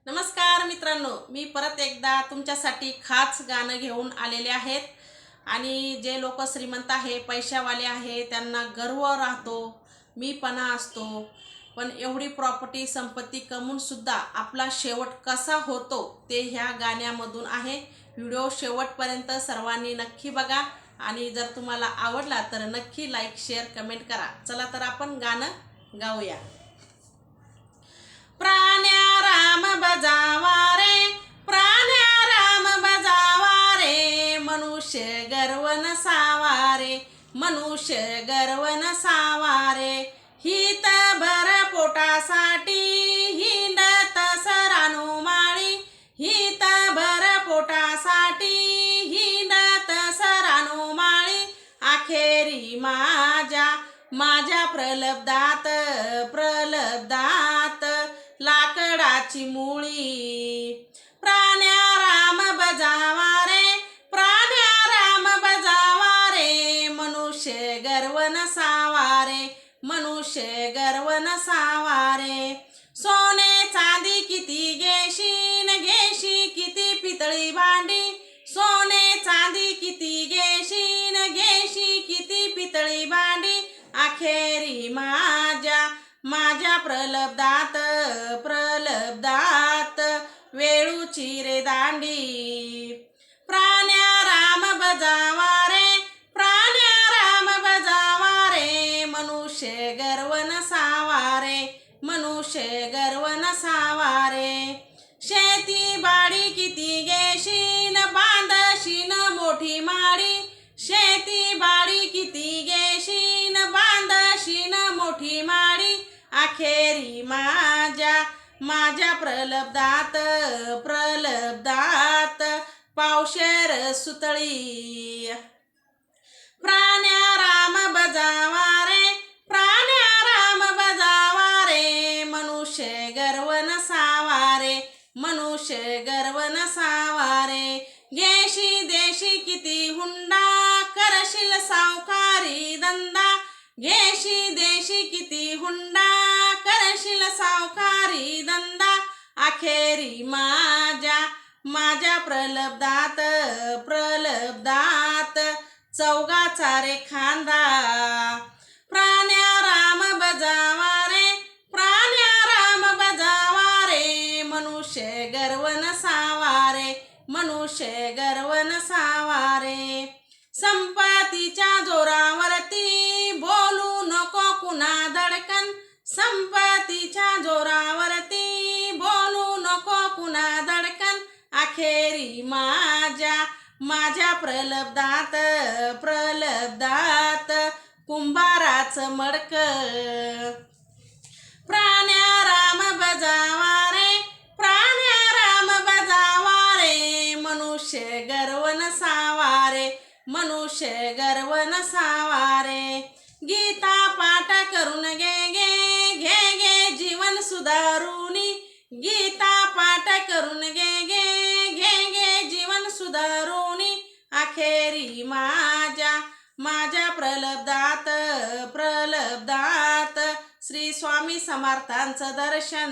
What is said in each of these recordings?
नमस्कार मित्रांनो, मी परत एकदा तुमच्यासाठी खास गाणं घेऊन आलेले आहेत. आणि जे लोक श्रीमंत आहे, पैशावाले आहे, त्यांना गर्व राहतो, मीपणा असतो. पण एवढी प्रॉपर्टी संपत्ती कमवून सुद्धा आपला शेवट कसा होतो ते ह्या गाण्यामधून आहे. व्हिडिओ शेवटपर्यंत सर्वांनी नक्की बघा आणि जर तुम्हाला आवडला तर नक्की लाईक शेअर कमेंट करा. चला तर आपण गाणं गाऊया. प्राण्या राम बजावा रे, प्राण्या राम बजावा रे, मनुष्य गर्व नसावा रे, मनुष्य गर्व नसावा रे. हित भर पोटासाठी हिंडत सरानु माळी, हित भर पोटासाठी हिंडत सरानु माळी. आखेरी माझ्या प्रलब्धात लाकडाची मुळी. प्राण्या राम बजावा रे, प्राण्या राम बजावा रे, मनुष्य गर्व नसावा रे, मनुष्य गर्व नसावा रे. सोने चांदी किती घेशीन, घेशी किती पितळी भांडी, सोने चांदी किती घेशीन, घेशी किती पितळी भांडी. आखेरी माझ्या प्रलब्धात वेळूची रे दांडी. प्राण्या राम बजावा रे, प्राण्या राम बजावा रे, मनुष्य गर्व नसावा रे, मनुष्य गर्व नसावा रे. शेती बाडी किती घेशीन, बांधशीन मोठी माडी, शेती बाडी किती घेशीन, बांधशीन मोठी माडी. आखेरी माझ्या प्रलब्धात पावशेर सुतळी. प्राण्या राम बजावा रे, प्राण्या राम बजावा रे, मनुष्य गर्व नसावा रे, मनुष्य गर्व नसावा रे. घेशी देशी किती हुंडा, करशील सावकारी धंदा, घेशी देशी किती हुंडा, करशील सावकारी धंदा. आखेरी माझ्या प्रलब्धात चौघाचा रे खांदा. प्राण्या राम बजावा रे, प्राण्या राम बजावा रे, मनुष्य गर्व नसावा रे, मनुष्य गर्व नसावा रे. संपत्तीच्या जोरावरती बोलू नको कुणा धडकन, संपत्तीच्या जोरावरती बोलू नको कुणा धडकन. आखेरी माझ्या प्रलब्धात कुंभाराचं मडक. प्राण्या राम बजावा रे, प्राण्या राम बजावा रे, मनुष्य गर्व नसावा रे, मनुष्य गर्व नसावा रे. गीता पाठ करून घे जीवन सुधारुनी, गीता पाठ करून घे जीवन सुधारुनी. आखेरी माझ्या प्रलब्धात श्री स्वामी समर्थांचं दर्शन.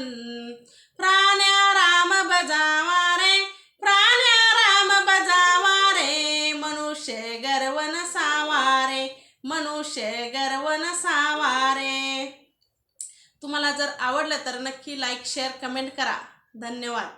प्राण्या राम बजावा रे, प्राण्या राम बजावा रे, मनुष्य गर्व नसावा रे, मनुष्य गर्व नसावा रे. तुम्हाला जर आवडलं तर नक्की लाईक शेअर कमेंट करा. धन्यवाद.